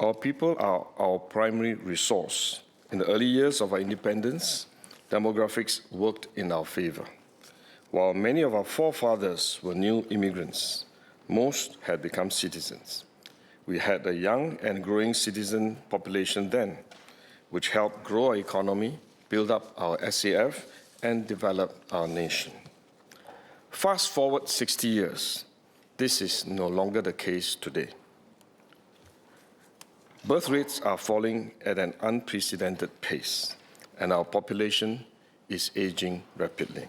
Our people are our primary resource. In the early years of our independence, demographics worked in our favor. While many of our forefathers were new immigrants, most had become citizens. We had a young and growing citizen population then, which helped grow our economy, build up our SAF, and develop our nation. Fast forward 60 years, this is no longer the case today. Birth rates are falling at an unprecedented pace, and our population is aging rapidly.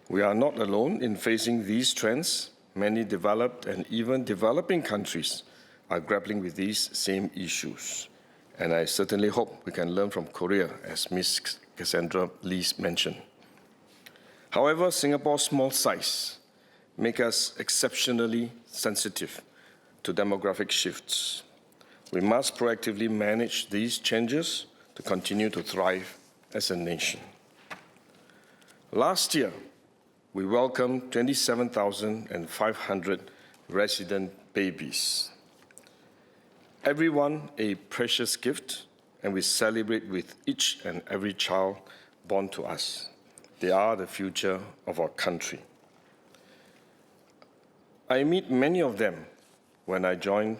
We are not alone in facing these trends. Many developed and even developing countries are grappling with these same issues. And I certainly hope we can learn from Korea, as Ms. Cassandra Lee mentioned. However, Singapore's small size makes us exceptionally sensitive to demographic shifts. We must proactively manage these changes to continue to thrive as a nation. Last year, we welcomed 27,500 resident babies. Everyone a precious gift, and we celebrate with each and every child born to us. They are the future of our country. I meet many of them when I join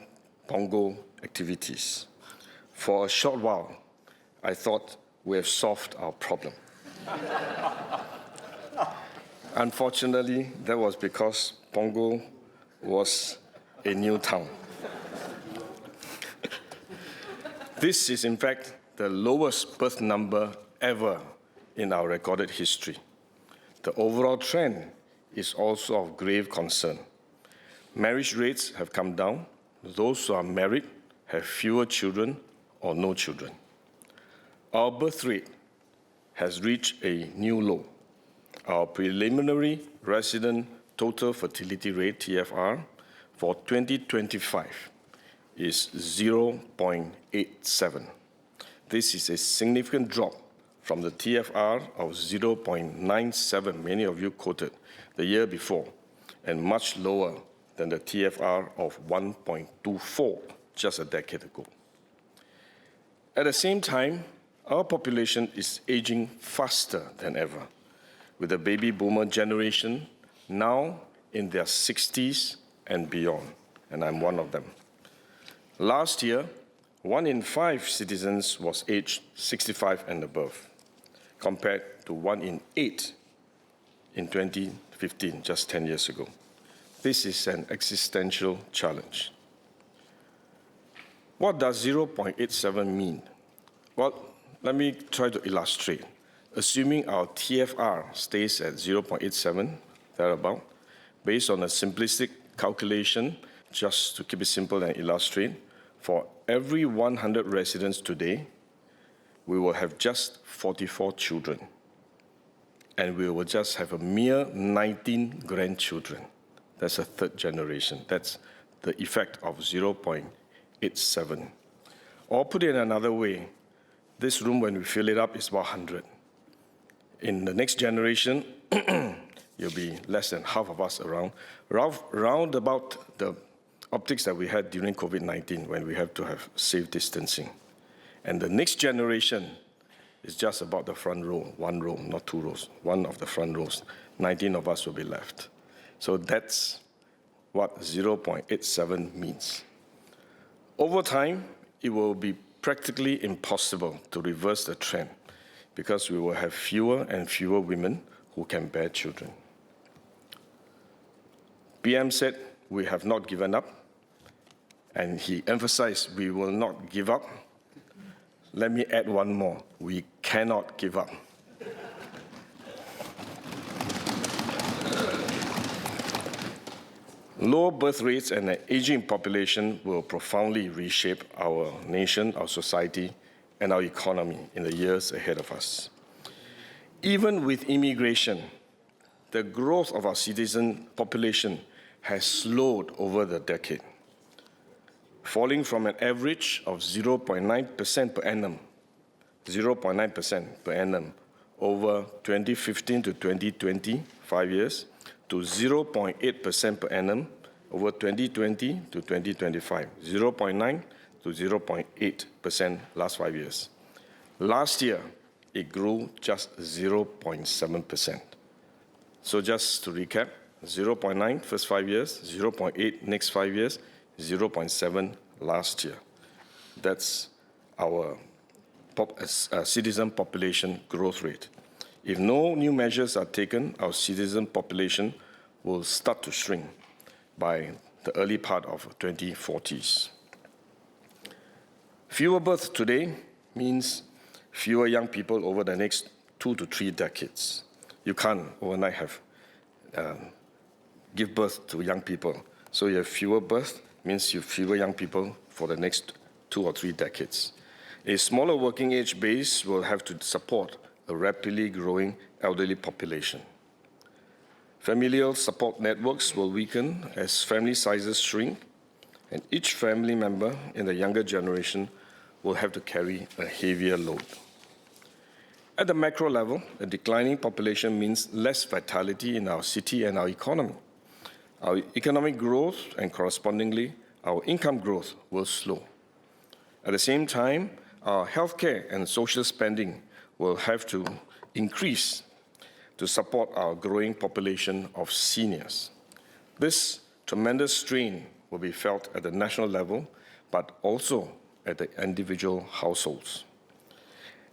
Pongo activities. For a short while, I thought we have solved our problem. Unfortunately, that was because Pongo was a new town. This is, in fact, the lowest birth number ever in our recorded history. The overall trend is also of grave concern. Marriage rates have come down. Those who are married have fewer children or no children. Our birth rate has reached a new low. Our preliminary resident total fertility rate, TFR, for 2025 is 0.87. This is a significant drop from the TFR of 0.97 many of you quoted the year before, and much lower than the TFR of 1.24 just a decade ago. At the same time, our population is aging faster than ever, with the baby boomer generation now in their 60s and beyond, and I'm one of them. Last year, 1 in 5 citizens was aged 65 and above, compared to 1 in 8 in 2015, just 10 years ago. This is an existential challenge. What does 0.87 mean? Well, let me try to illustrate. Assuming our TFR stays at 0.87, thereabout, based on a simplistic calculation, just to keep it simple and illustrate, for every 100 residents today, we will have just 44 children, and we will just have a mere 19 grandchildren. That's a third generation. That's the effect of 0.87. Or put it another way, this room, when we fill it up, is about 100. In the next generation, you'll be less than half of us around, round about the optics that we had during COVID-19, when we have to have safe distancing. And the next generation is just about the front row, one row, not 2 rows, one of the front rows. 19 of us will be left. So that's what 0.87 means. Over time, it will be practically impossible to reverse the trend, because we will have fewer and fewer women who can bear children. PM said we have not given up, and he emphasized we will not give up. Let me add one more. We cannot give up. Low birth rates and an aging population will profoundly reshape our nation, our society, and our economy in the years ahead of us. Even with immigration, the growth of our citizen population has slowed over the decade, falling from an average of 0.9% per annum, 0.9% per annum over 2015 to 2020, 5 years, to 0.8% per annum over 2020 to 2025, 0.9 to 0.8% last 5 years. Last year, it grew just 0.7%. So just to recap, 0.9 first 5 years, 0.8 next 5 years, 0.7 last year. That's our citizen population growth rate. If no new measures are taken, our citizen population will start to shrink by the early part of 2040s. Fewer births today means fewer young people over the next 2 to 3 decades. You can't overnight give birth to young people. So you have fewer births means you have fewer young people for the next 2 or 3 decades. A smaller working age base will have to support a rapidly growing elderly population. Familial support networks will weaken as family sizes shrink, and each family member in the younger generation will have to carry a heavier load. At the macro level, a declining population means less vitality in our city and our economy. Our economic growth and correspondingly, our income growth will slow. At the same time, our healthcare and social spending will have to increase to support our growing population of seniors. This tremendous strain will be felt at the national level, but also at the individual households.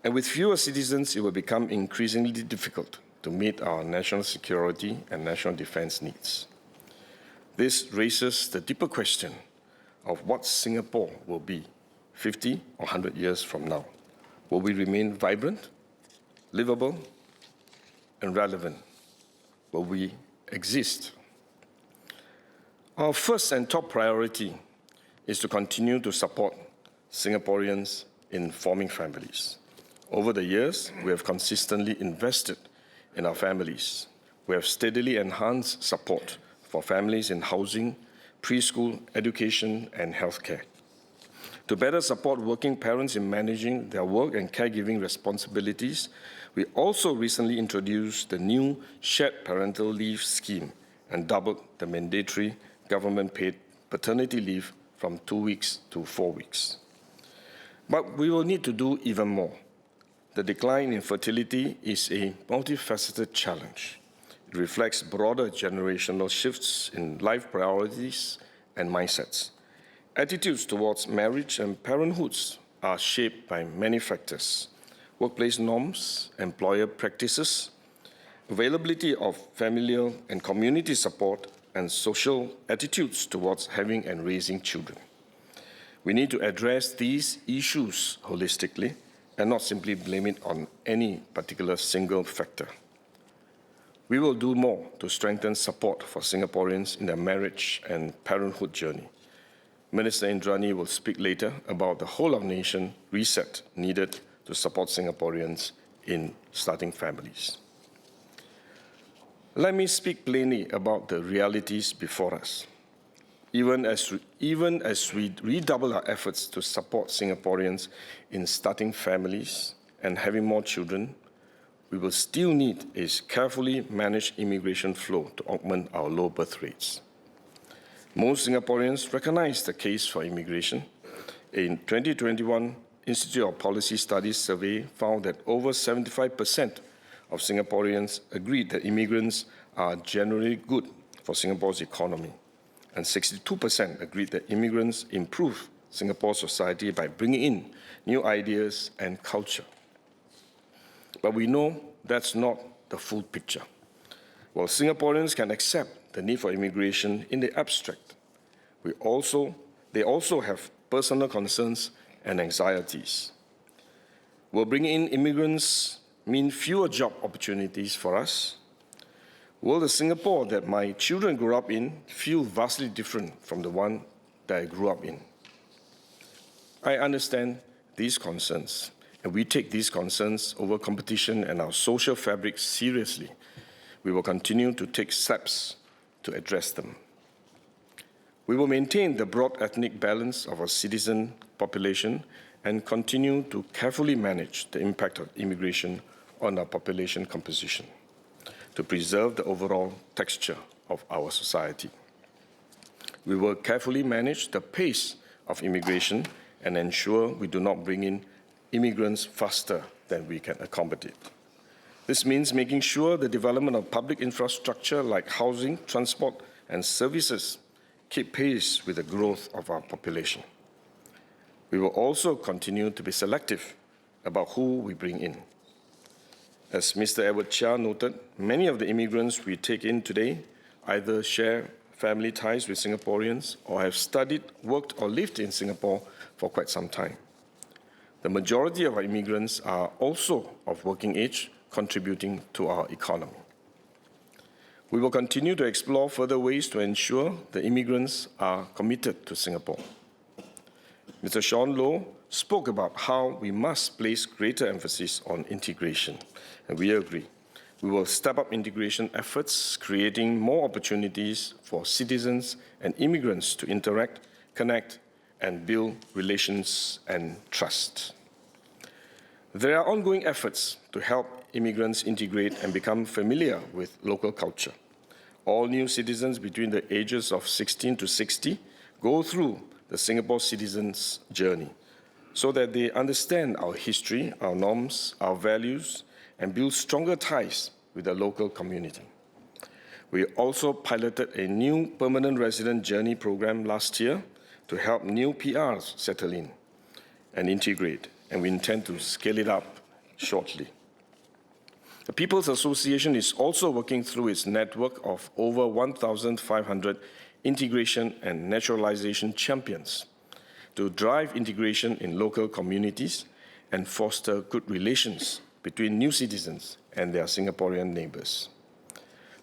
And with fewer citizens, it will become increasingly difficult to meet our national security and national defense needs. This raises the deeper question of what Singapore will be 50 or 100 years from now. Will we remain vibrant, livable, and relevant? Will we exist? Our first and top priority is to continue to support Singaporeans in forming families. Over the years, we have consistently invested in our families. We have steadily enhanced support for families in housing, preschool, education, and healthcare. To better support working parents in managing their work and caregiving responsibilities, we also recently introduced the new shared parental leave scheme and doubled the mandatory government-paid paternity leave from 2 weeks to 4 weeks. But we will need to do even more. The decline in fertility is a multifaceted challenge. It reflects broader generational shifts in life priorities and mindsets. Attitudes towards marriage and parenthood are shaped by many factors: workplace norms, employer practices, availability of familial and community support, and social attitudes towards having and raising children. We need to address these issues holistically and not simply blame it on any particular single factor. We will do more to strengthen support for Singaporeans in their marriage and parenthood journey. Minister Indranee will speak later about the whole-of-nation reset needed to support Singaporeans in starting families. Let me speak plainly about the realities before us. Even as we redouble our efforts to support Singaporeans in starting families and having more children, we will still need a carefully managed immigration flow to augment our low birth rates. Most Singaporeans recognize the case for immigration. In 2021 Institute of Policy Studies survey found that over 75% of Singaporeans agreed that immigrants are generally good for Singapore's economy, and 62% agreed that immigrants improve Singapore's society by bringing in new ideas and culture. But we know that's not the full picture. While Singaporeans can accept the need for immigration in the abstract, they also have personal concerns and anxieties. Will bringing in immigrants mean fewer job opportunities for us? Will the Singapore that my children grew up in feel vastly different from the one that I grew up in? I understand these concerns, and we take these concerns over competition and our social fabric seriously. We will continue to take steps to address them. We will maintain the broad ethnic balance of our citizen population and continue to carefully manage the impact of immigration on our population composition to preserve the overall texture of our society. We will carefully manage the pace of immigration and ensure we do not bring in immigrants faster than we can accommodate. This means making sure the development of public infrastructure like housing, transport, and services keep pace with the growth of our population. We will also continue to be selective about who we bring in. As Mr. Edward Chia noted, many of the immigrants we take in today either share family ties with Singaporeans or have studied, worked, or lived in Singapore for quite some time. The majority of our immigrants are also of working age, contributing to our economy. We will continue to explore further ways to ensure the immigrants are committed to Singapore. Mr. Sean Low spoke about how we must place greater emphasis on integration, and we agree. We will step up integration efforts, creating more opportunities for citizens and immigrants to interact, connect, and build relations and trust. There are ongoing efforts to help immigrants integrate and become familiar with local culture. All new citizens between the ages of 16 to 60 go through the Singapore Citizens Journey so that they understand our history, our norms, our values, and build stronger ties with the local community. We also piloted a new permanent resident journey program last year to help new PRs settle in and integrate, and we intend to scale it up shortly. The People's Association is also working through its network of over 1,500 integration and naturalization champions to drive integration in local communities and foster good relations between new citizens and their Singaporean neighbors.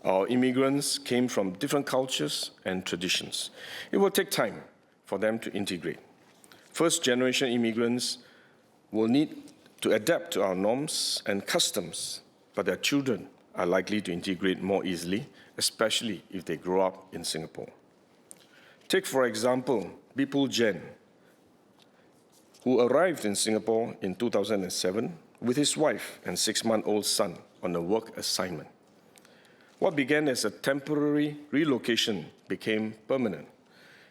Our immigrants came from different cultures and traditions. It will take time for them to integrate. First-generation immigrants will need to adapt to our norms and customs, but their children are likely to integrate more easily, especially if they grow up in Singapore. Take, for example, Bipul Jain, who arrived in Singapore in 2007 with his wife and 6-month-old son on a work assignment. What began as a temporary relocation became permanent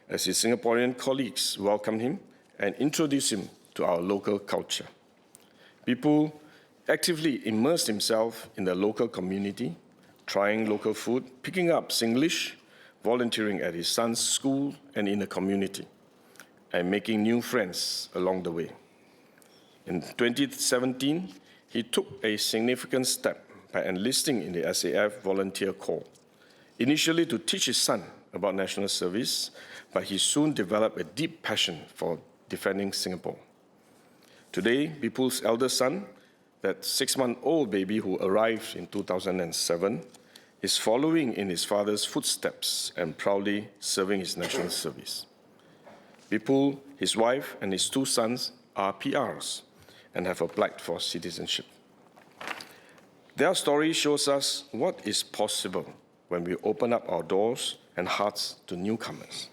as his Singaporean colleagues welcomed him and introduced him to our local culture. Bipul actively immersed himself in the local community, trying local food, picking up Singlish, volunteering at his son's school and in the community, and making new friends along the way. In 2017, he took a significant step by enlisting in the SAF Volunteer Corps, initially to teach his son about national service, but he soon developed a deep passion for defending Singapore. Today, Bipul's elder son, that 6-month-old baby who arrived in 2007, is following in his father's footsteps and proudly serving his national service. Bipul, his wife, and his 2 sons are PRs and have applied for citizenship. Their story shows us what is possible when we open up our doors and hearts to newcomers.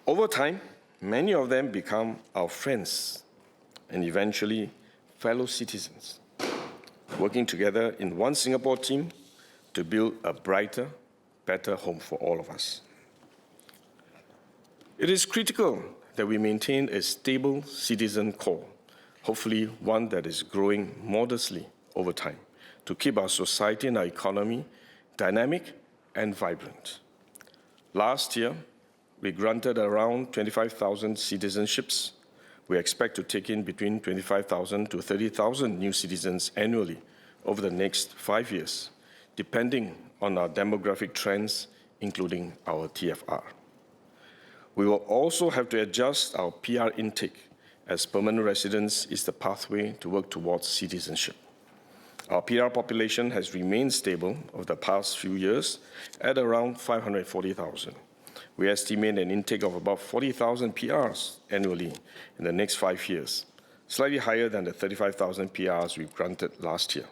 Over time, many of them become our friends and eventually fellow citizens, working together in one Singapore team to build a brighter, better home for all of us. It is critical that we maintain a stable citizen core, hopefully one that is growing modestly over time, to keep our society and our economy dynamic and vibrant. Last year, we granted around 25,000 citizenships. We expect to take in between 25,000 to 30,000 new citizens annually over the next 5 years, depending on our demographic trends, including our TFR. We will also have to adjust our PR intake, as permanent residence is the pathway to work towards citizenship. Our PR population has remained stable over the past few years at around 540,000. We estimate an intake of about 40,000 PRs annually in the next 5 years, slightly higher than the 35,000 PRs we granted last year.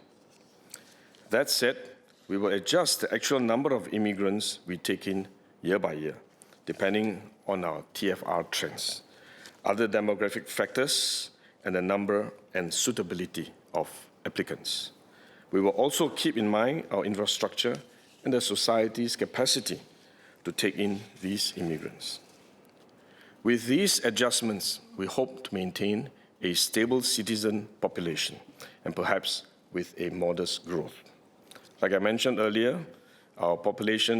That said, we will adjust the actual number of immigrants we take in year by year, depending on our TFR trends, other demographic factors, and the number and suitability of applicants. We will also keep in mind our infrastructure and the society's capacity to take in these immigrants. With these adjustments, we we hope to maintain a stable citizen population, and perhaps with a modest growth. Like I mentioned earlier, our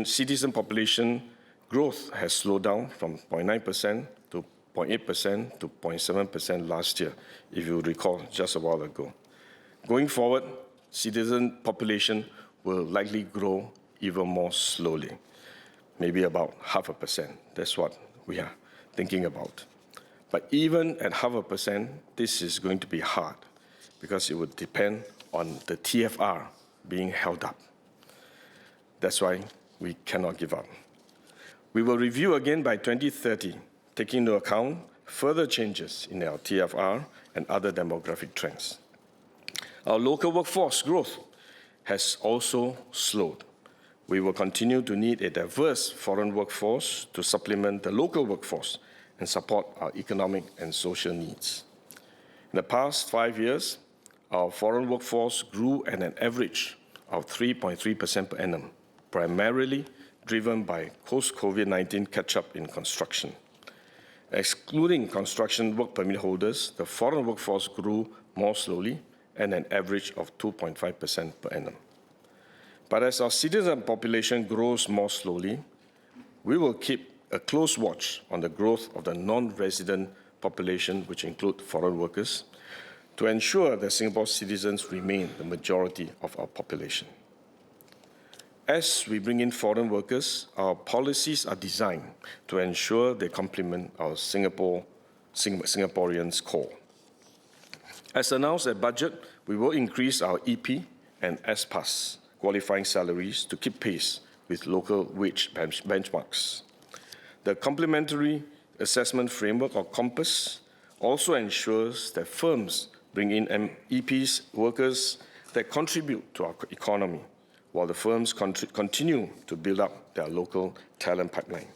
citizen population growth has slowed down from 0.9% to 0.8% to 0.7% last year, if you recall, just a while ago. Going forward, citizen population will likely grow even more slowly, maybe about 0.5%. That's what we are thinking about. But even at 0.5%, this is going to be hard because it would depend on the TFR being held up. That's why we cannot give up. We will review again by 2030, taking into account further changes in our TFR and other demographic trends. Our local workforce growth has also slowed. We will continue to need a diverse foreign workforce to supplement the local workforce and support our economic and social needs. In the past 5 years, our foreign workforce grew at an average of 3.3% per annum, primarily driven by post-COVID-19 catch-up in construction. Excluding construction work permit holders, the foreign workforce grew more slowly at an average of 2.5% per annum. But as our citizen population grows more slowly, we will keep a close watch on the growth of the non-resident population, which include foreign workers, to ensure that Singapore citizens remain the majority of our population. As we bring in foreign workers, our policies are designed to ensure they complement our Singaporeans' core. As announced at budget, we will increase our EP and SPAS qualifying salaries to keep pace with local wage benchmarks. The Complementary Assessment Framework, or COMPASS, also ensures that firms bring in EPs workers that contribute to our economy, while the firms continue to build up their local talent pipeline.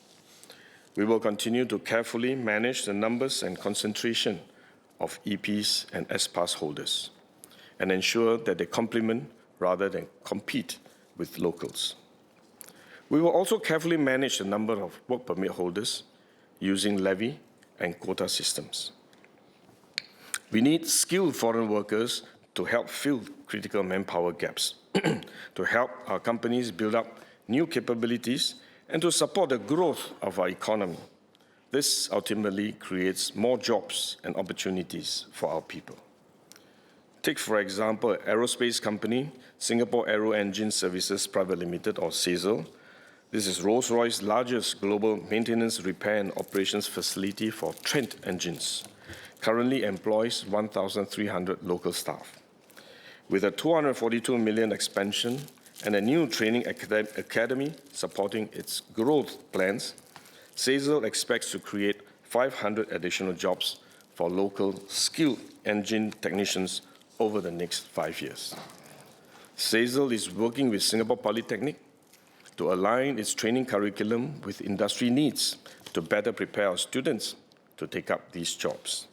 We will continue to carefully manage the numbers and concentration of EPs and SPAS holders and ensure that they complement rather than compete with locals. We will also carefully manage the number of work permit holders using levy and quota systems. We need skilled foreign workers to help fill critical manpower gaps, to help our companies build up new capabilities, and to support the growth of our economy. This ultimately creates more jobs and opportunities for our people. Take, for example, an aerospace company, Singapore Aero Engine Services Private Limited, or SAESL. This is Rolls-Royce's largest global maintenance, repair, and operations facility for Trent engines. Currently employs 1,300 local staff. With a $242 million expansion and a new training academy supporting its growth plans, SAESL expects to create 500 additional jobs for local skilled engine technicians over the next 5 years. SAESL is working with Singapore Polytechnic to align its training curriculum with industry needs to better prepare our students to take up these jobs.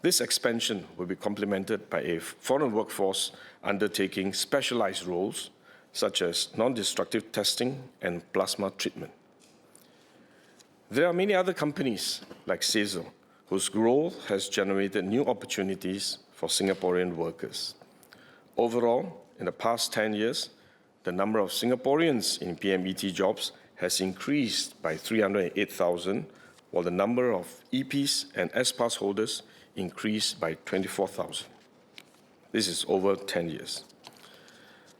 This expansion will be complemented by a foreign workforce undertaking specialized roles such as non-destructive testing and plasma treatment. There are many other companies like SAESL whose growth has generated new opportunities for Singaporean workers. Overall, in the past 10 years, the number of Singaporeans in PMET jobs has increased by 308,000, while the number of EPs and SPAS holders increased by 24,000. This is over 10 years.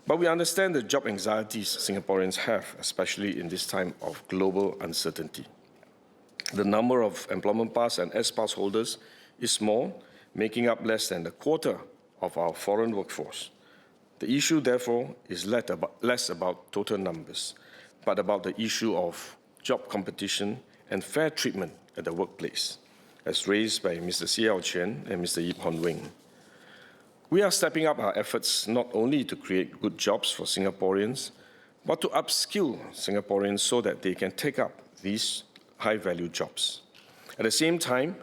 But we understand the job anxieties Singaporeans have, especially in this time of global uncertainty. The number of employment pass and SPAS holders is small, making up less than a quarter of our foreign workforce. The issue, therefore, is less about total numbers, but about the issue of job competition and fair treatment at the workplace, as raised by Mr. Siao Chen and Mr. Yip Hon Wing. We are stepping up our efforts not only to create good jobs for Singaporeans, but to upskill Singaporeans so that they can take up these high-value jobs. At the same time,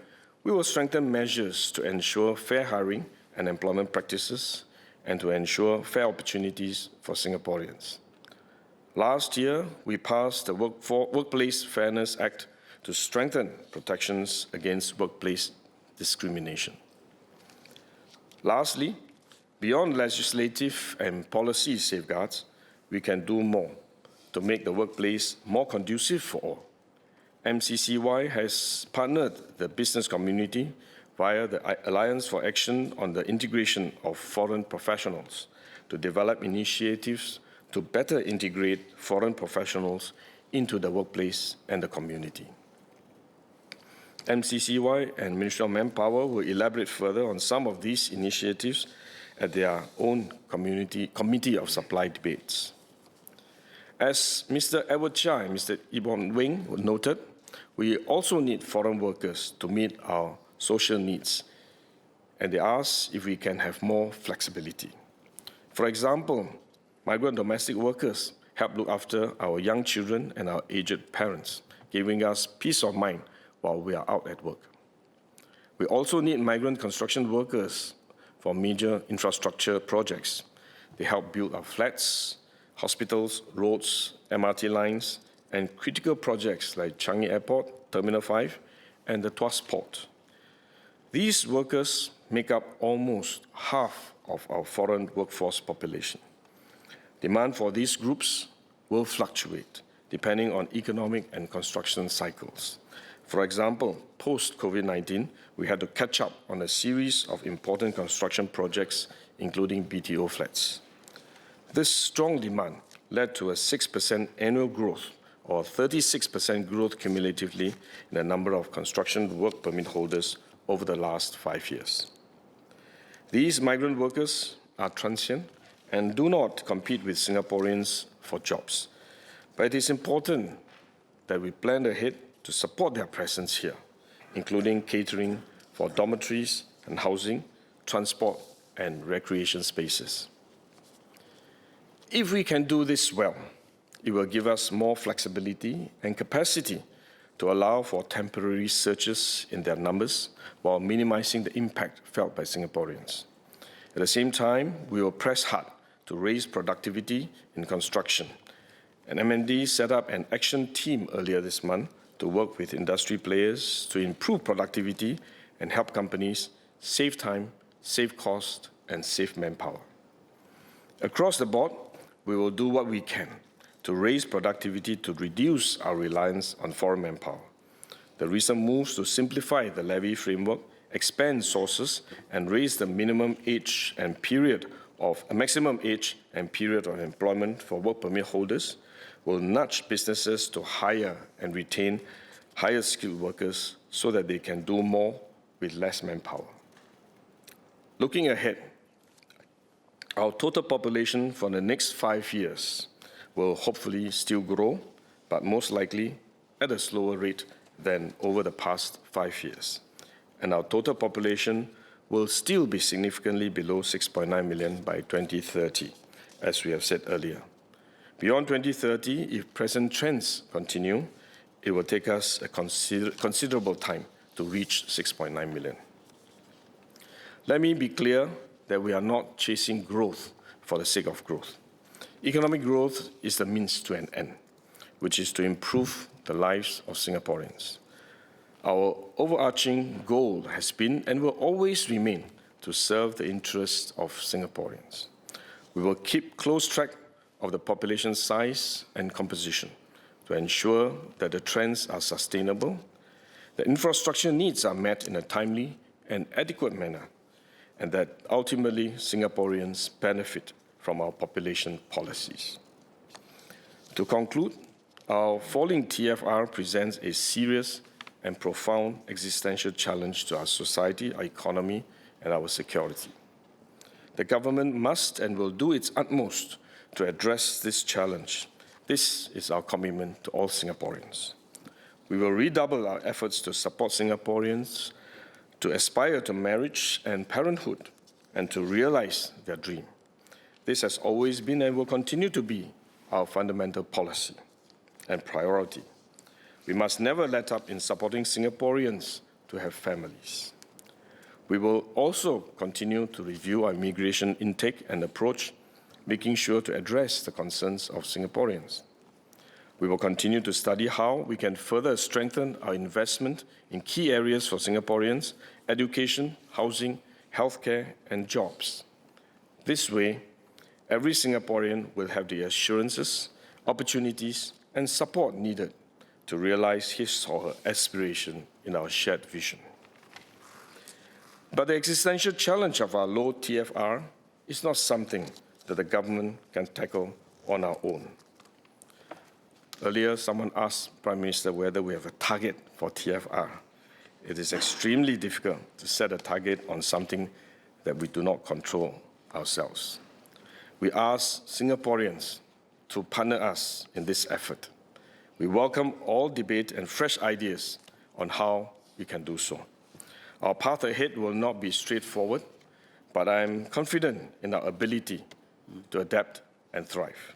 we will strengthen measures to ensure fair hiring and employment practices and to ensure fair opportunities for Singaporeans. Last year, we passed the Workplace Fairness Act to strengthen protections against workplace discrimination. Lastly, beyond legislative and policy safeguards, we can do more to make the workplace more conducive for all. MCCY has partnered the business community via the Alliance for Action on the Integration of Foreign Professionals to develop initiatives to better integrate foreign professionals into the workplace and the community. MCCY and Ministry of Manpower will elaborate further on some of these initiatives at their own Committee of Supply debates. As Mr. Edward Chia and Mr. Yvonne Wing noted, we also need foreign workers to meet our social needs, and they ask if we can have more flexibility. For example, migrant domestic workers help look after our young children and our aged parents, giving us peace of mind while we are out at work. We also need migrant construction workers for major infrastructure projects. They help build our flats, hospitals, roads, MRT lines, and critical projects like Changi Airport, Terminal 5, and the Tuas Port. These workers make up almost half of our foreign workforce population. Demand for these groups will fluctuate depending on economic and construction cycles. For example, post-COVID-19, we had to catch up on a series of important construction projects, including BTO flats. This strong demand led to a 6% annual growth, or 36% growth cumulatively in the number of construction work permit holders over the last 5 years. These migrant workers are transient and do not compete with Singaporeans for jobs. But it is important that we plan ahead to support their presence here, including catering for dormitories and housing, transport, and recreation spaces. If we can do this well, it will give us more flexibility and capacity to allow for temporary surges in their numbers while minimizing the impact felt by Singaporeans. At the same time, we will press hard to raise productivity in construction. And MND set up an action team earlier this month to work with industry players to improve productivity and help companies save time, save cost, and save manpower. Across the board, we will do what we can to raise productivity to reduce our reliance on foreign manpower. The recent moves to simplify the levy framework, expand sources, and raise the maximum age and period of employment for work permit holders will nudge businesses to hire and retain higher skilled workers so that they can do more with less manpower. Looking ahead, our total population for the next 5 years will hopefully still grow, but most likely at a slower rate than over the past 5 years. And our total population will still be significantly below 6.9 million by 2030, as we have said earlier. Beyond 2030, if present trends continue, it will take us a considerable time to reach 6.9 million. Let me be clear that we are not chasing growth for the sake of growth. Economic growth is the means to an end, which is to improve the lives of Singaporeans. Our overarching goal has been and will always remain to serve the interests of Singaporeans. We will keep close track of the population size and composition to ensure that the trends are sustainable, the infrastructure needs are met in a timely and adequate manner, and that ultimately Singaporeans benefit from our population policies. To conclude, our falling TFR presents a serious and profound existential challenge to our society, our economy, and our security. The government must and will do its utmost to address this challenge. This is our commitment to all Singaporeans. We will redouble our efforts to support Singaporeans to aspire to marriage and parenthood and to realize their dream. This has always been and will continue to be our fundamental policy and priority. We must never let up in supporting Singaporeans to have families. We will also continue to review our immigration intake and approach, making sure to address the concerns of Singaporeans. We will continue to study how we can further strengthen our investment in key areas for Singaporeans: education, housing, healthcare, and jobs. This way, every Singaporean will have the assurances, opportunities, and support needed to realize his or her aspiration in our shared vision. But the existential challenge of our low TFR is not something that the government can tackle on our own. Earlier, someone asked Prime Minister whether we have a target for TFR. It is extremely difficult to set a target on something that we do not control ourselves. We ask Singaporeans to partner us in this effort. We welcome all debate and fresh ideas on how we can do so. Our path ahead will not be straightforward, but I am confident in our ability to adapt and thrive.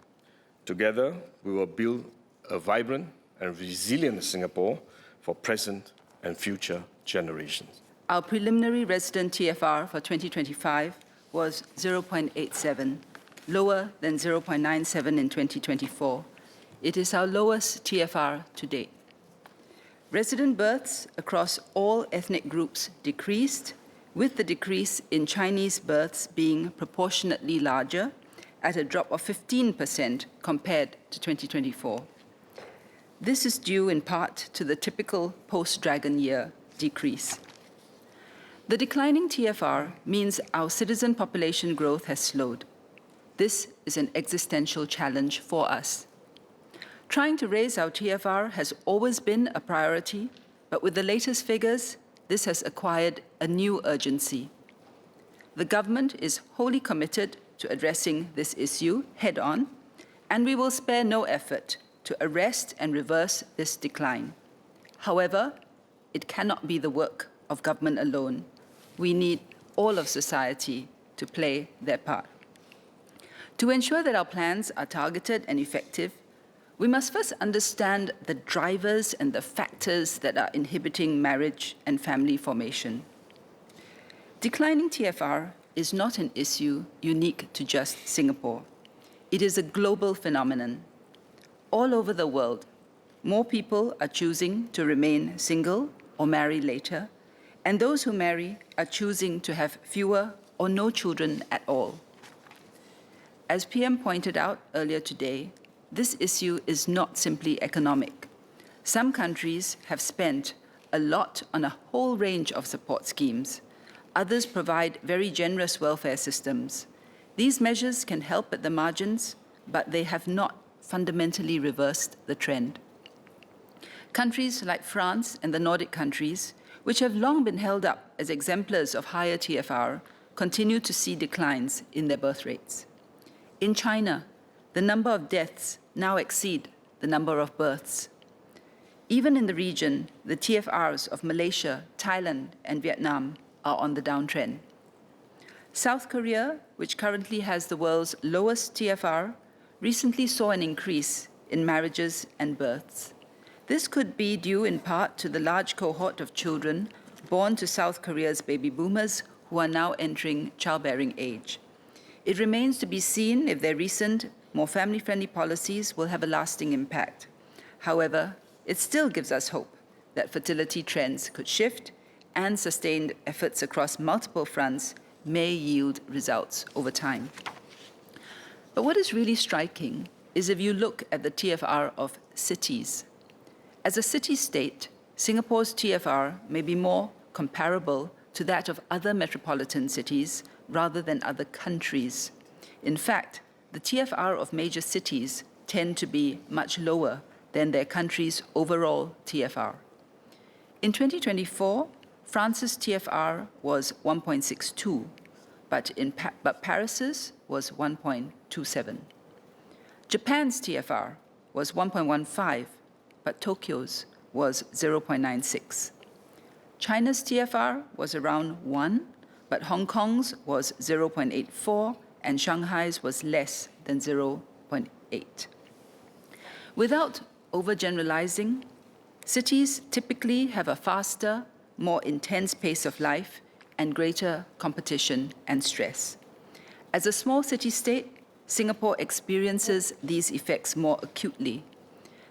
Together, we will build a vibrant and resilient Singapore for present and future generations. Our preliminary resident TFR for 2025 was 0.87, lower than 0.97 in 2024. It is our lowest TFR to date. Resident births across all ethnic groups decreased, with the decrease in Chinese births being proportionately larger, at a drop of 15% compared to 2024. This is due in part to the typical post-Dragon year decrease. The declining TFR means our citizen population growth has slowed. This is an existential challenge for us. Trying to raise our TFR has always been a priority, but with the latest figures, this has acquired a new urgency. The government is wholly committed to addressing this issue head-on, and we will spare no effort to arrest and reverse this decline. However, it cannot be the work of government alone. We need all of society to play their part. To ensure that our plans are targeted and effective, we must first understand the drivers and the factors that are inhibiting marriage and family formation. Declining TFR is not an issue unique to just Singapore. It is a global phenomenon. All over the world, more people are choosing to remain single or marry later, and those who marry are choosing to have fewer or no children at all. As PM pointed out earlier today, this issue is not simply economic. Some countries have spent a lot on a whole range of support schemes. Others provide very generous welfare systems. These measures can help at the margins, but they have not fundamentally reversed the trend. Countries like France and the Nordic countries, which have long been held up as exemplars of higher TFR, continue to see declines in their birth rates. In China, the number of deaths now exceed the number of births. Even in the region, the TFRs of Malaysia, Thailand, and Vietnam are on the downtrend. South Korea, which currently has the world's lowest TFR, recently saw an increase in marriages and births. This could be due in part to the large cohort of children born to South Korea's baby boomers who are now entering childbearing age. It remains to be seen if their recent, more family-friendly policies will have a lasting impact. However, it still gives us hope that fertility trends could shift, and sustained efforts across multiple fronts may yield results over time. But what is really striking is if you look at the TFR of cities. As a city-state, Singapore's TFR may be more comparable to that of other metropolitan cities rather than other countries. In fact, the TFR of major cities tend to be much lower than their country's overall TFR. In 2024, France's TFR was 1.62, but Paris's was 1.27. Japan's TFR was 1.15, but Tokyo's was 0.96. China's TFR was around 1, but Hong Kong's was 0.84, and Shanghai's was less than 0.8. Without overgeneralizing, cities typically have a faster, more intense pace of life and greater competition and stress. As a small city-state, Singapore experiences these effects more acutely.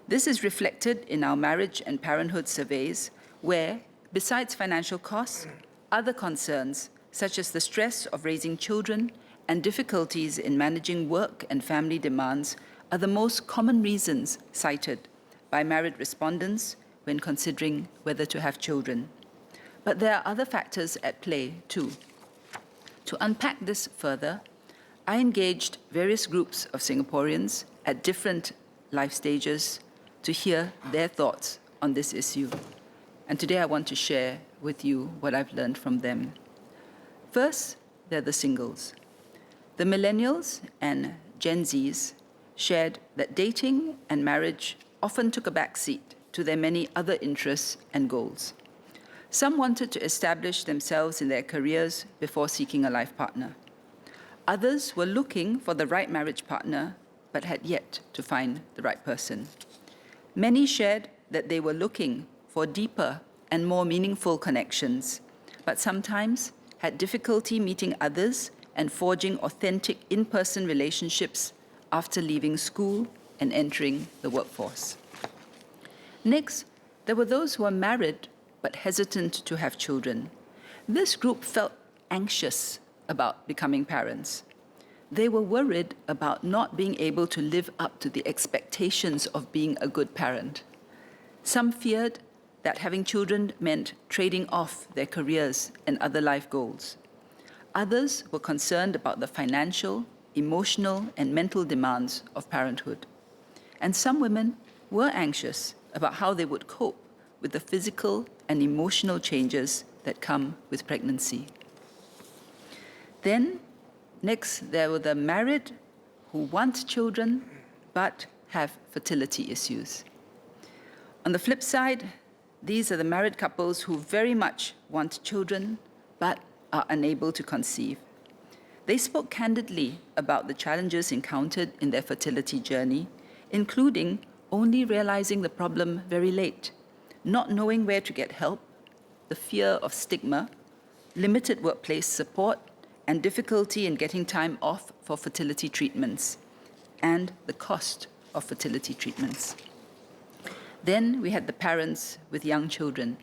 This is reflected in our marriage and parenthood surveys, where, besides financial costs, other concerns, such as the stress of raising children and difficulties in managing work and family demands, are the most common reasons cited by married respondents when considering whether to have children. But there are other factors at play, too. To unpack this further, I engaged various groups of Singaporeans at different life stages to hear their thoughts on this issue. And today I want to share with you what I've learned from them. First, they're the singles. The millennials and Gen Zs shared that dating and marriage often took a back seat to their many other interests and goals. Some wanted to establish themselves in their careers before seeking a life partner. Others were looking for the right marriage partner, but had yet to find the right person. Many shared that they were looking for deeper and more meaningful connections, but sometimes had difficulty meeting others and forging authentic in-person relationships after leaving school and entering the workforce. Next, there were those who were married but hesitant to have children. This group felt anxious about becoming parents. They were worried about not being able to live up to the expectations of being a good parent. Some feared that having children meant trading off their careers and other life goals. Others were concerned about the financial, emotional, and mental demands of parenthood. And some women were anxious about how they would cope with the physical and emotional changes that come with pregnancy. Then, next, there were the married who want children but have fertility issues. On the flip side, these are the married couples who very much want children but are unable to conceive. They spoke candidly about the challenges encountered in their fertility journey, including only realizing the problem very late, not knowing where to get help, the fear of stigma, limited workplace support, and difficulty in getting time off for fertility treatments, and the cost of fertility treatments. Then we had the parents with young children.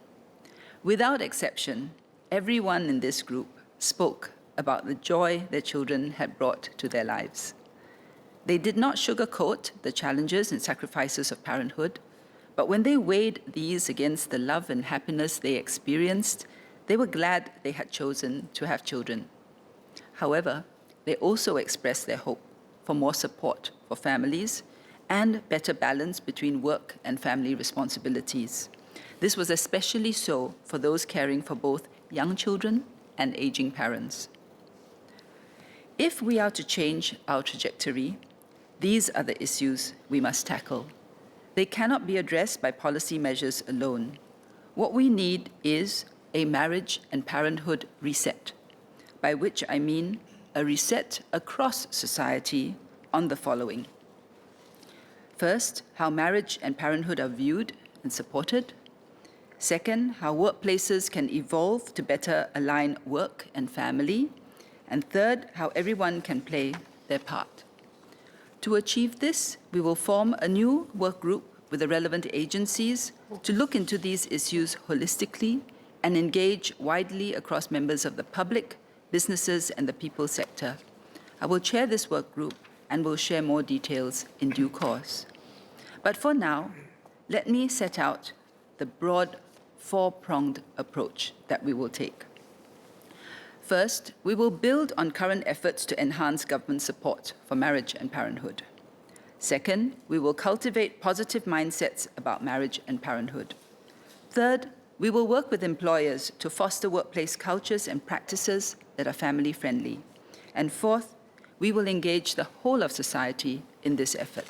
Without exception, everyone in this group spoke about the joy their children had brought to their lives. They did not sugarcoat the challenges and sacrifices of parenthood, but when they weighed these against the love and happiness they experienced, they were glad they had chosen to have children. However, they also expressed their hope for more support for families and better balance between work and family responsibilities. This was especially so for those caring for both young children and aging parents. If we are to change our trajectory, these are the issues we must tackle. They cannot be addressed by policy measures alone. What we need is a marriage and parenthood reset, by which I mean a reset across society on the following. First, how marriage and parenthood are viewed and supported. Second, how workplaces can evolve to better align work and family. And third, how everyone can play their part. To achieve this, we will form a new work group with the relevant agencies to look into these issues holistically and engage widely across members of the public, businesses, and the people sector. I will chair this work group and will share more details in due course. But for now, let me set out the broad four-pronged approach that we will take. First, we will build on current efforts to enhance government support for marriage and parenthood. Second, we will cultivate positive mindsets about marriage and parenthood. Third, we will work with employers to foster workplace cultures and practices that are family-friendly. And fourth, we will engage the whole of society in this effort.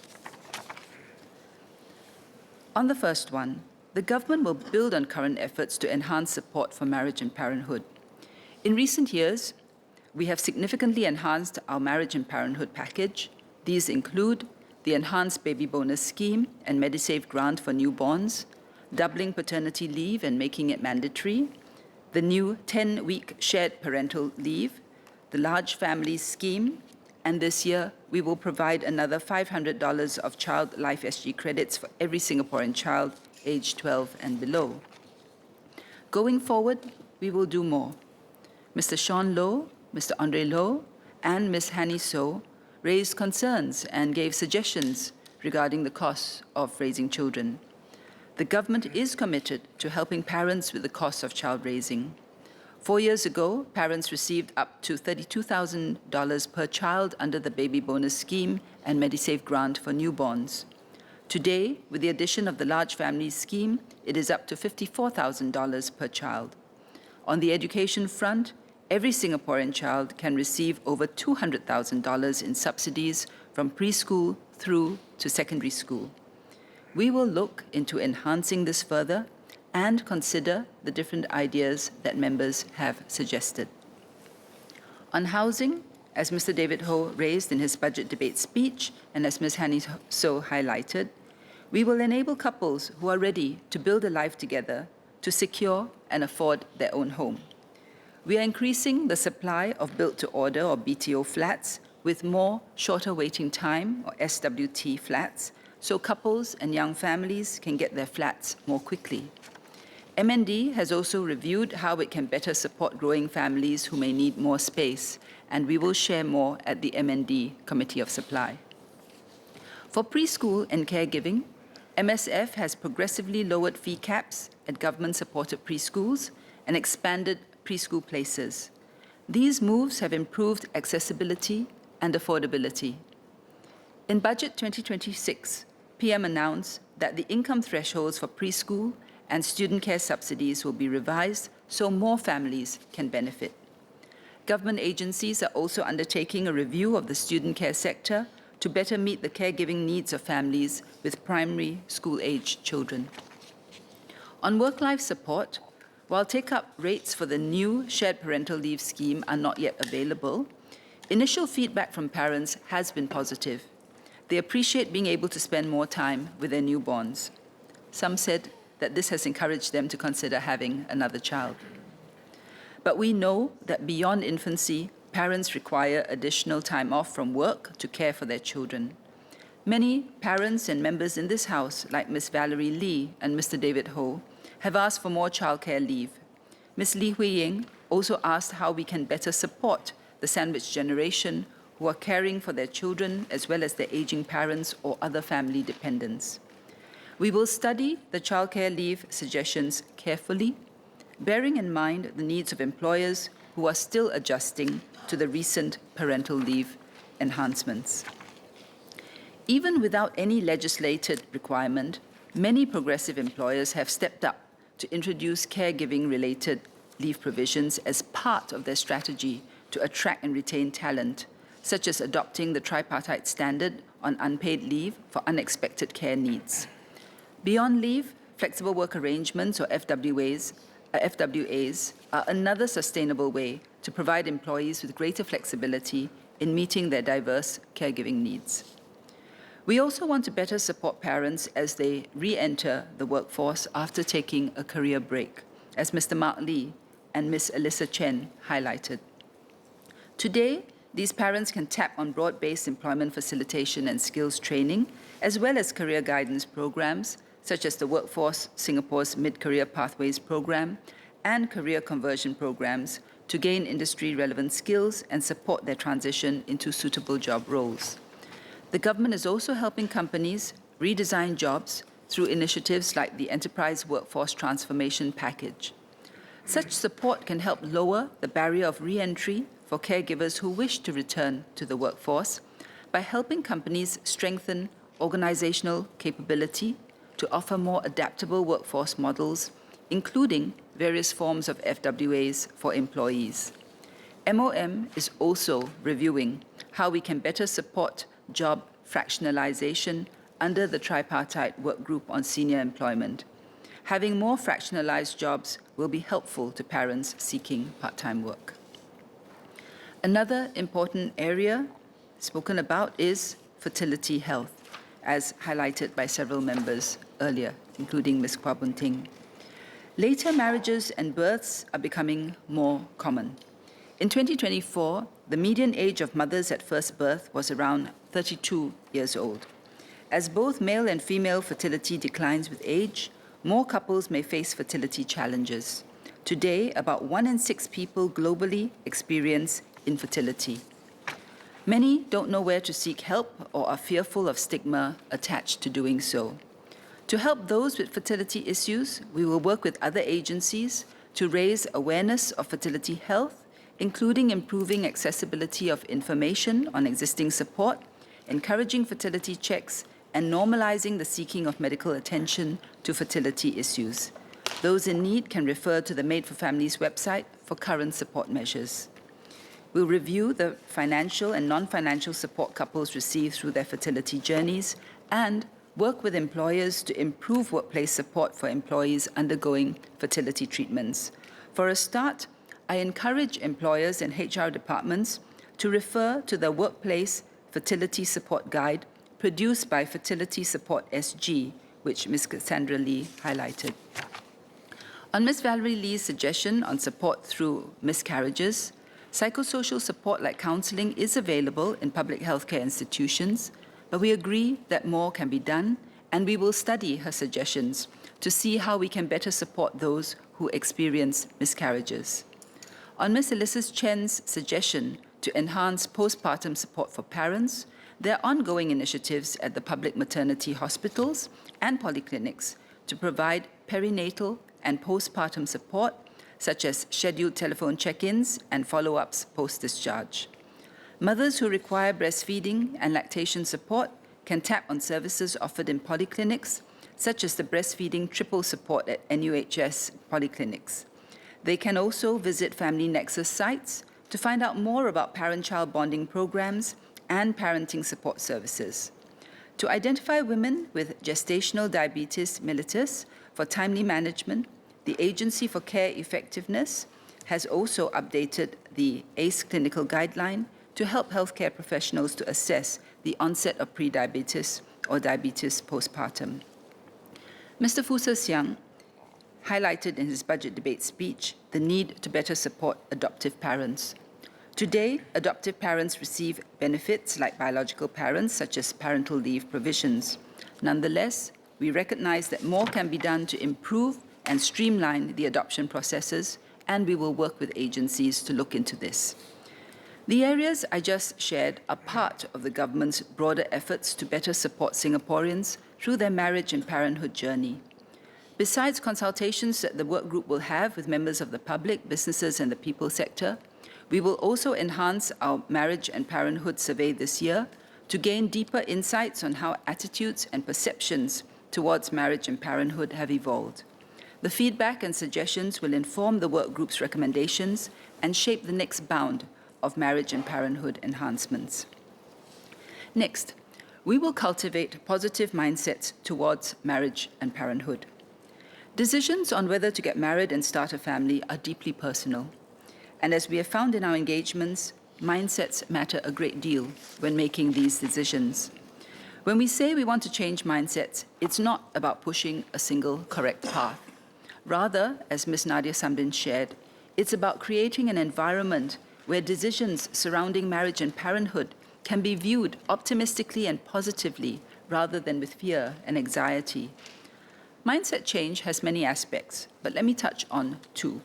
On the first one, the government will build on current efforts to enhance support for marriage and parenthood. In recent years, we have significantly enhanced our marriage and parenthood package. These include the enhanced baby bonus scheme and Medisave grant for newborns, doubling paternity leave and making it mandatory, the new 10-week shared parental leave, the large families scheme, And this year, we will provide another $500 of Child Life SG credits for every Singaporean child aged 12 and below. Going forward, we will do more. Mr. Sean Low, Mr. Andre Low, and Ms. Hanny So raised concerns and gave suggestions regarding the costs of raising children. The government is committed to helping parents with the costs of child raising. 4 years ago, parents received up to $32,000 per child under the Baby Bonus Scheme and Medisave grant for newborns. Today, with the addition of the Large Families Scheme, it is up to $54,000 per child. On the education front, every Singaporean child can receive over $200,000 in subsidies from preschool through to secondary school. We will look into enhancing this further and consider the different ideas that members have suggested. On housing, as Mr. David Ho raised in his budget debate speech, and as Ms. Hanny So highlighted, we will enable couples who are ready to build a life together to secure and afford their own home. We are increasing the supply of built-to-order or BTO flats with more shorter waiting time or SWT flats, so couples and young families can get their flats more quickly. MND has also reviewed how it can better support growing families who may need more space, and we will share more at the MND Committee of Supply. For preschool and caregiving, MSF has progressively lowered fee caps at government-supported preschools and expanded preschool places. These moves have improved accessibility and affordability. In Budget 2026, PM announced that the income thresholds for preschool and student care subsidies will be revised so more families can benefit. Government agencies are also undertaking a review of the student care sector to better meet the caregiving needs of families with primary school-aged children. On work-life support, while take-up rates for the new shared parental leave scheme are not yet available, initial feedback from parents has been positive. They appreciate being able to spend more time with their newborns. Some said that this has encouraged them to consider having another child. But we know that beyond infancy, parents require additional time off from work to care for their children. Many parents and members in this House, like Ms. Valerie Lee and Mr. David Ho, have asked for more childcare leave. Ms. Lee Hui Ying also asked how we can better support the sandwich generation who are caring for their children as well as their aging parents or other family dependents. We will study the childcare leave suggestions carefully, bearing in mind the needs of employers who are still adjusting to the recent parental leave enhancements. Even without any legislated requirement, many progressive employers have stepped up to introduce caregiving-related leave provisions as part of their strategy to attract and retain talent, such as adopting the tripartite standard on unpaid leave for unexpected care needs. Beyond leave, flexible work arrangements, or FWAs, are another sustainable way to provide employees with greater flexibility in meeting their diverse caregiving needs. We also want to better support parents as they re-enter the workforce after taking a career break, as Mr. Mark Lee and Ms. Alyssa Chen highlighted. Today, these parents can tap on broad-based employment facilitation and skills training, as well as career guidance programs, such as the Workforce Singapore's Mid-Career Pathways Program and career conversion programs to gain industry-relevant skills and support their transition into suitable job roles. The government is also helping companies redesign jobs through initiatives like the Enterprise Workforce Transformation Package. Such support can help lower the barrier of re-entry for caregivers who wish to return to the workforce by helping companies strengthen organizational capability to offer more adaptable workforce models, including various forms of FWAs for employees. MOM is also reviewing how we can better support job fractionalization under the tripartite Workgroup on senior employment. Having more fractionalized jobs will be helpful to parents seeking part-time work. Another important area spoken about is fertility health, as highlighted by several members earlier, including Ms. Kwa Bunting. Later marriages and births are becoming more common. In 2024, the median age of mothers at first birth was around 32 years old. As both male and female fertility declines with age, more couples may face fertility challenges. Today, about 1 in 6 people globally experience infertility. Many don't know where to seek help or are fearful of stigma attached to doing so. To help those with fertility issues, we will work with other agencies to raise awareness of fertility health, including improving accessibility of information on existing support, encouraging fertility checks, and normalizing the seeking of medical attention to fertility issues. Those in need can refer to the Made for Families website for current support measures. We'll review the financial and non-financial support couples receive through their fertility journeys and work with employers to improve workplace support for employees undergoing fertility treatments. For a start, I encourage employers and HR departments to refer to the Workplace Fertility Support Guide produced by Fertility Support SG, which Ms. Cassandra Lee highlighted. On Ms. Valerie Lee's suggestion on support through miscarriages, psychosocial support like counseling is available in public healthcare institutions, but we agree that more can be done, and we will study her suggestions to see how we can better support those who experience miscarriages. On Ms. Elizabeth Chen's suggestion to enhance postpartum support for parents, there are ongoing initiatives at the public maternity hospitals and polyclinics to provide perinatal and postpartum support, such as scheduled telephone check-ins and follow-ups post-discharge. Mothers who require breastfeeding and lactation support can tap on services offered in polyclinics, such as the breastfeeding triple support at NUHS polyclinics. They can also visit Family Nexus sites to find out more about parent-child bonding programs and parenting support services. To identify women with gestational diabetes mellitus for timely management, the Agency for Care Effectiveness has also updated the ACE clinical guideline to help healthcare professionals to assess the onset of prediabetes or diabetes postpartum. Mr. Fu Se-siang highlighted in his budget debate speech the need to better support adoptive parents. Today, adoptive parents receive benefits like biological parents, such as parental leave provisions. Nonetheless, we recognize that more can be done to improve and streamline the adoption processes, and we will work with agencies to look into this. The areas I just shared are part of the government's broader efforts to better support Singaporeans through their marriage and parenthood journey. Besides consultations that the Workgroup will have with members of the public, businesses, and the people sector, we will also enhance our marriage and parenthood survey this year to gain deeper insights on how attitudes and perceptions towards marriage and parenthood have evolved. The feedback and suggestions will inform the Workgroup's recommendations and shape the next bound of marriage and parenthood enhancements. Next, we will cultivate positive mindsets towards marriage and parenthood. Decisions on whether to get married and start a family are deeply personal. And as we have found in our engagements, mindsets matter a great deal when making these decisions. When we say we want to change mindsets, it's not about pushing a single correct path. Rather, as Ms. Nadia Samdin shared, it's about creating an environment where decisions surrounding marriage and parenthood can be viewed optimistically and positively rather than with fear and anxiety. Mindset change has many aspects, but let me touch on two.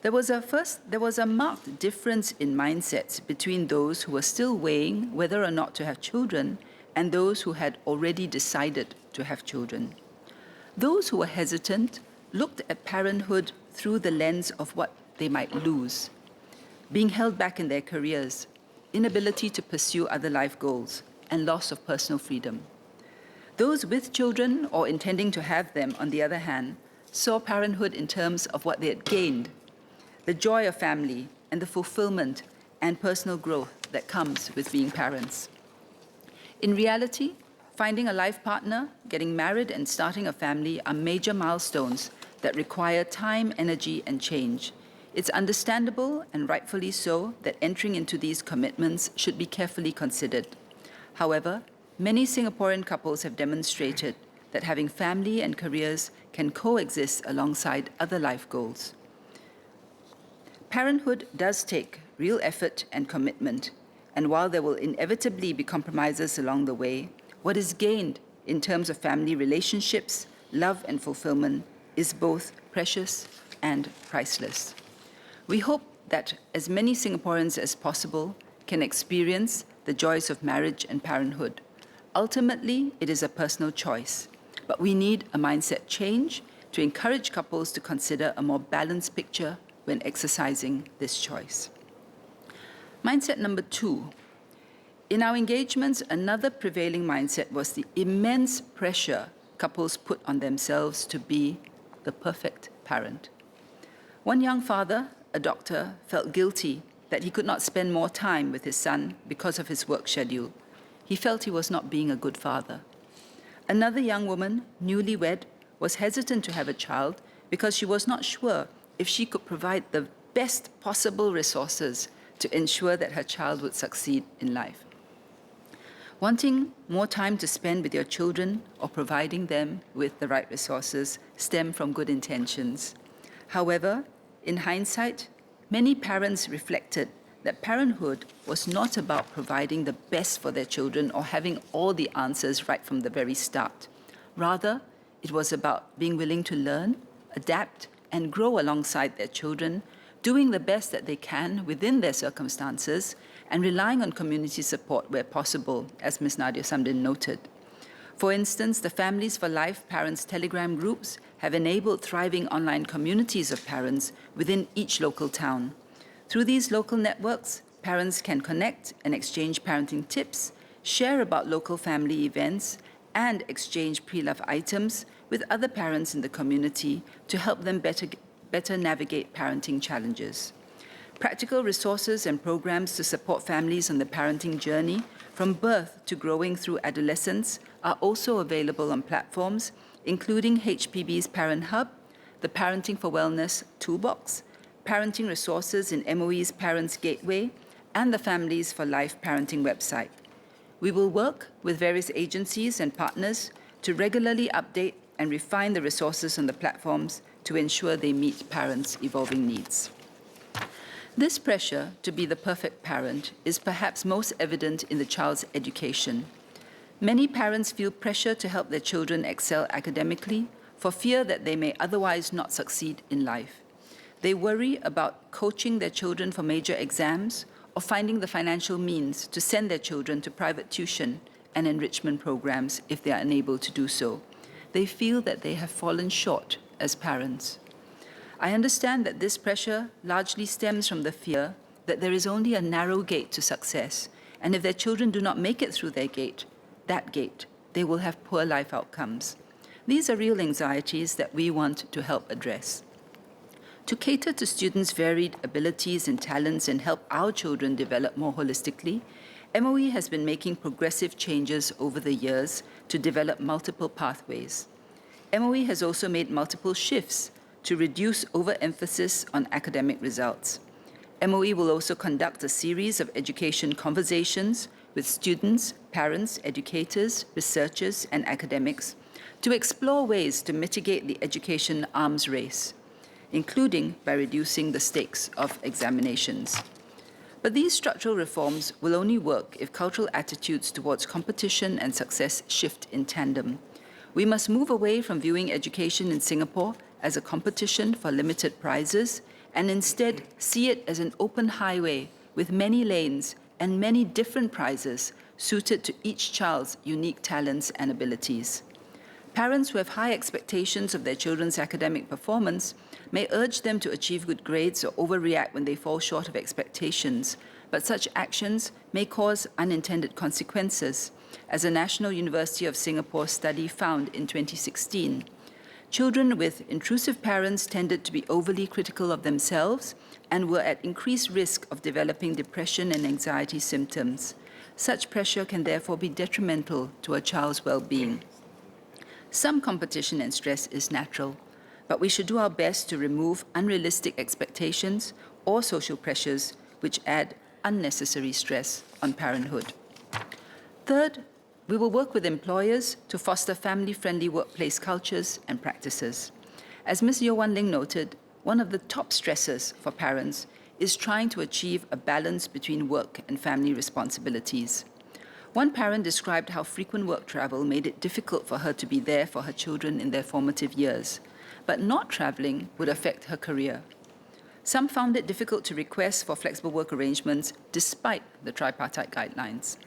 There was a marked difference in mindsets between those who were still weighing whether or not to have children and those who had already decided to have children. Those who were hesitant looked at parenthood through the lens of what they might lose: being held back in their careers, inability to pursue other life goals, and loss of personal freedom. Those with children or intending to have them, on the other hand, saw parenthood in terms of what they had gained: the joy of family and the fulfillment and personal growth that comes with being parents. In reality, finding a life partner, getting married, and starting a family are major milestones that require time, energy, and change. It's understandable, and rightfully so, that entering into these commitments should be carefully considered. However, many Singaporean couples have demonstrated that having family and careers can coexist alongside other life goals. Parenthood does take real effort and commitment, and while there will inevitably be compromises along the way, what is gained in terms of family relationships, love and fulfillment is both precious and priceless. We hope that as many Singaporeans as possible can experience the joys of marriage and parenthood. Ultimately, it is a personal choice, but we need a mindset change to encourage couples to consider a more balanced picture when exercising this choice. Mindset number 2. In our engagements, another prevailing mindset was the immense pressure couples put on themselves to be the perfect parent. One young father, a doctor, felt guilty that he could not spend more time with his son because of his work schedule. He felt he was not being a good father. Another young woman, newlywed, was hesitant to have a child because she was not sure if she could provide the best possible resources to ensure that her child would succeed in life. Wanting more time to spend with your children or providing them with the right resources stem from good intentions. However, in hindsight, many parents reflected that parenthood was not about providing the best for their children or having all the answers right from the very start. Rather, it was about being willing to learn, adapt, and grow alongside their children, doing the best that they can within their circumstances, and relying on community support where possible, as Ms. Nadia Samdin noted. For instance, the Families for Life Parents Telegram groups have enabled thriving online communities of parents within each local town. Through these local networks, parents can connect and exchange parenting tips, share about local family events, and exchange pre-love items with other parents in the community to help them better navigate parenting challenges. Practical resources and programs to support families on the parenting journey from birth to growing through adolescence are also available on platforms, including HPB's Parent Hub, the Parenting for Wellness Toolbox, parenting resources in MOE's Parents Gateway, and the Families for Life parenting website. We will work with various agencies and partners to regularly update and refine the resources on the platforms to ensure they meet parents' evolving needs. This pressure to be the perfect parent is perhaps most evident in the child's education. Many parents feel pressure to help their children excel academically for fear that they may otherwise not succeed in life. They worry about coaching their children for major exams or finding the financial means to send their children to private tuition and enrichment programs if they are unable to do so. They feel that they have fallen short as parents. I understand that this pressure largely stems from the fear that there is only a narrow gate to success, and if their children do not make it through that gate, they will have poor life outcomes. These are real anxieties that we want to help address. To cater to students' varied abilities and talents and help our children develop more holistically, MOE has been making progressive changes over the years to develop multiple pathways. MOE has also made multiple shifts to reduce overemphasis on academic results. MOE will also conduct a series of education conversations with students, parents, educators, researchers, and academics to explore ways to mitigate the education arms race, including by reducing the stakes of examinations. But these structural reforms will only work if cultural attitudes towards competition and success shift in tandem. We must move away from viewing education in Singapore as a competition for limited prizes and instead see it as an open highway with many lanes and many different prizes suited to each child's unique talents and abilities. Parents who have high expectations of their children's academic performance may urge them to achieve good grades or overreact when they fall short of expectations, but such actions may cause unintended consequences, as a National University of Singapore study found in 2016. Children with intrusive parents tended to be overly critical of themselves and were at increased risk of developing depression and anxiety symptoms. Such pressure can therefore be detrimental to a child's well-being. Some competition and stress is natural, but we should do our best to remove unrealistic expectations or social pressures which add unnecessary stress on parenthood. Third, we will work with employers to foster family-friendly workplace cultures and practices. As Ms. Yeo Wan Ling noted, one of the top stressors for parents is trying to achieve a balance between work and family responsibilities. One parent described how frequent work travel made it difficult for her to be there for her children in their formative years, but not traveling would affect her career. Some found it difficult to request for flexible work arrangements despite the tripartite guidelines.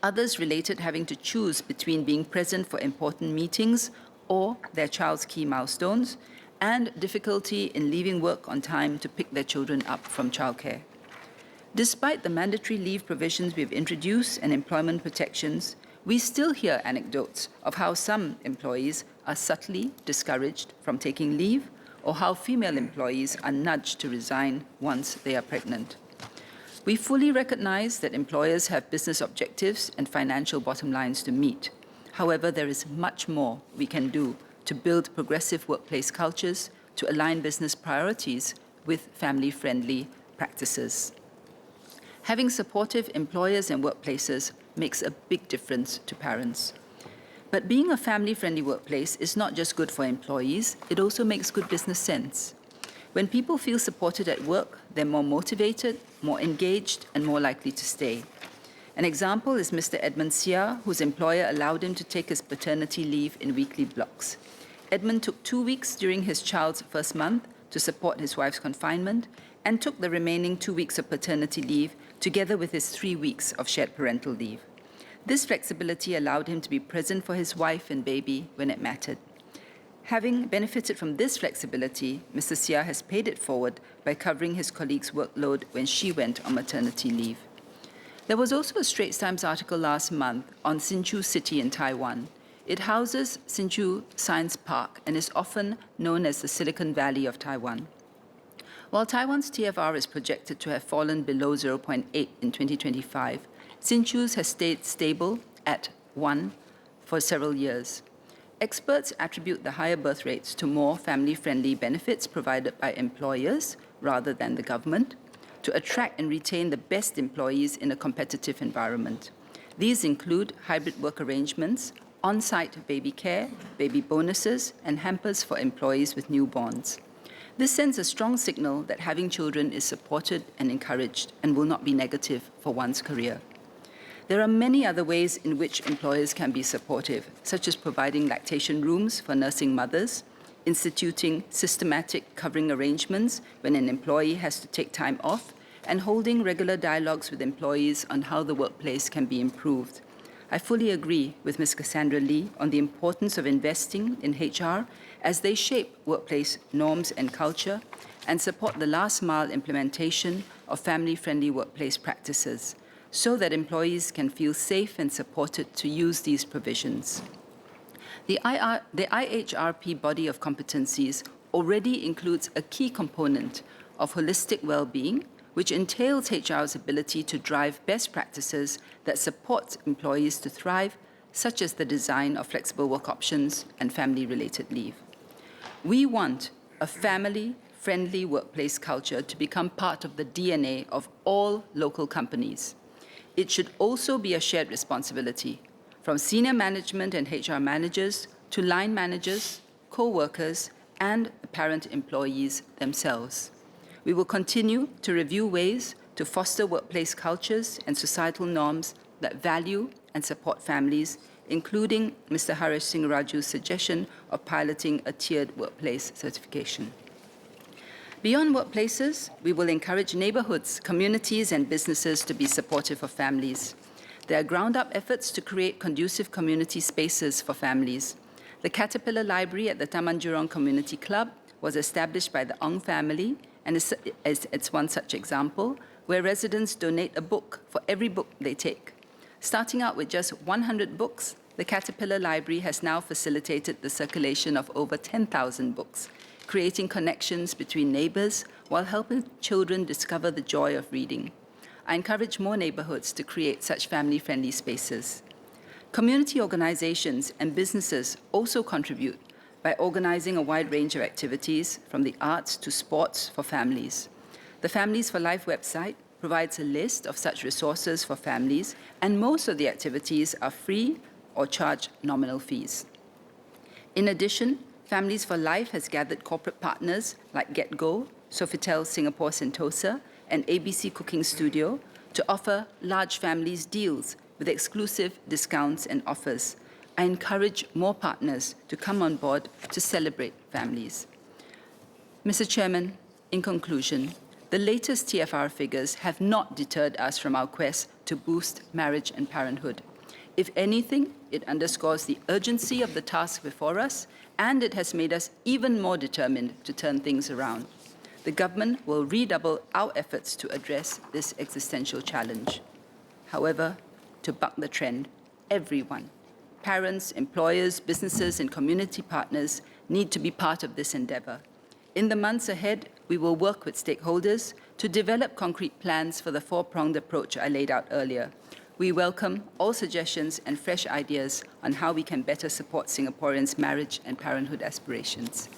Others related having to choose between being present for important meetings or their child's key milestones, and difficulty in leaving work on time to pick their children up from childcare. Despite the mandatory leave provisions we've introduced and employment protections, we still hear anecdotes of how some employees are subtly discouraged from taking leave, or how female employees are nudged to resign once they are pregnant. We fully recognize that employers have business objectives and financial bottom lines to meet. However, there is much more we can do to build progressive workplace cultures, to align business priorities with family-friendly practices. Having supportive employers and workplaces makes a big difference to parents. But being a family-friendly workplace is not just good for employees, it also makes good business sense. When people feel supported at work, they're more motivated, more engaged, and more likely to stay. An example is Mr. Edmund Sia, whose employer allowed him to take his paternity leave in weekly blocks. Edmund took 2 weeks during his child's first month to support his wife's confinement, and took the remaining 2 weeks of paternity leave together with his 3 weeks of shared parental leave. This flexibility allowed him to be present for his wife and baby when it mattered. Having benefited from this flexibility, Mr. Sia has paid it forward by covering his colleague's workload when she went on maternity leave. There was also a Straits Times article last month on Hsinchu City in Taiwan. It houses Hsinchu Science Park and is often known as the Silicon Valley of Taiwan. While Taiwan's TFR is projected to have fallen below 0.8 in 2025, Hsinchu's has stayed stable at 1 for several years. Experts attribute the higher birth rates to more family-friendly benefits provided by employers rather than the government to attract and retain the best employees in a competitive environment. These include hybrid work arrangements, on-site baby care, baby bonuses, and hampers for employees with newborns. This sends a strong signal that having children is supported and encouraged and will not be negative for one's career. There are many other ways in which employers can be supportive, such as providing lactation rooms for nursing mothers, instituting systematic covering arrangements when an employee has to take time off, and holding regular dialogues with employees on how the workplace can be improved. I fully agree with Ms. Cassandra Lee on the importance of investing in HR as they shape workplace norms and culture and support the last-mile implementation of family-friendly workplace practices so that employees can feel safe and supported to use these provisions. The IHRP body of competencies already includes a key component of holistic well-being, which entails HR's ability to drive best practices that support employees to thrive, such as the design of flexible work options and family-related leave. We want a family-friendly workplace culture to become part of the DNA of all local companies. It should also be a shared responsibility, from senior management and HR managers to line managers, co-workers, and parent employees themselves. We will continue to review ways to foster workplace cultures and societal norms that value and support families, including Mr. Harish Singh Raju's suggestion of piloting a tiered workplace certification. Beyond workplaces, we will encourage neighborhoods, communities, and businesses to be supportive of families. There are ground-up efforts to create conducive community spaces for families. The Caterpillar Library at the Taman Jurong Community Club was established by the Ong family, and it's one such example, where residents donate a book for every book they take. Starting out with just 100 books, the Caterpillar Library has now facilitated the circulation of over 10,000 books, creating connections between neighbors while helping children discover the joy of reading. I encourage more neighborhoods to create such family-friendly spaces. Community organizations and businesses also contribute by organizing a wide range of activities, from the arts to sports for families. The Families for Life website provides a list of such resources for families, and most of the activities are free or charge nominal fees. In addition, Families for Life has gathered corporate partners like GetGo, Sofitel Singapore Sentosa, and ABC Cooking Studio to offer large families deals with exclusive discounts and offers. I encourage more partners to come on board to celebrate families. Mr. Chairman, in conclusion, the latest TFR figures have not deterred us from our quest to boost marriage and parenthood. If anything, it underscores the urgency of the task before us, and it has made us even more determined to turn things around. The government will redouble our efforts to address this existential challenge. However, to buck the trend, everyone, parents, employers, businesses, and community partners need to be part of this endeavor. In the months ahead, we will work with stakeholders to develop concrete plans for the four-pronged approach I laid out earlier. We welcome all suggestions and fresh ideas on how we can better support Singaporeans' marriage and parenthood aspirations.